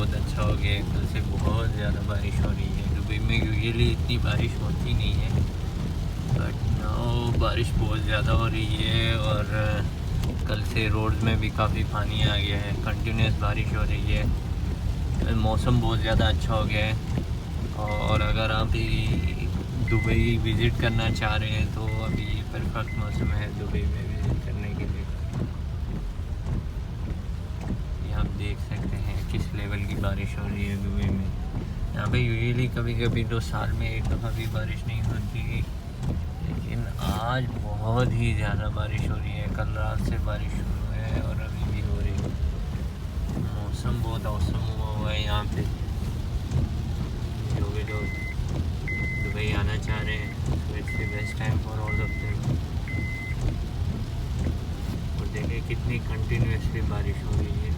बहुत अच्छा हो गया है। कल से बहुत ज़्यादा बारिश हो रही है। दुबई में यूजुअली इतनी बारिश होती नहीं है, बट नाउ बारिश बहुत ज़्यादा हो रही है। और कल से रोड्स में भी काफ़ी पानी आ गया है। कंटिन्यूस बारिश हो रही है। मौसम बहुत ज़्यादा अच्छा हो गया है। और अगर आप दुबई विज़िट करना चाह रहे हैं तो अभी परफेक्ट मौसम है दुबई में विज़िट करने के लिए। ये आप देख सकते हैं किस लेवल की बारिश हो रही है दुबई में। यहाँ पे यूजुअली कभी कभी तो साल में एक दफ़ा भी बारिश नहीं होती, लेकिन आज बहुत ही ज़्यादा बारिश हो रही है। कल रात से बारिश शुरू है और अभी भी हो रही है। मौसम बहुत औसम हुआ है यहाँ पे। जो भी लोग दुबई आना चाह रहे हैं तो it's the best time for all of them. और देखें कितनी कंटिन्यूसली बारिश हो रही है।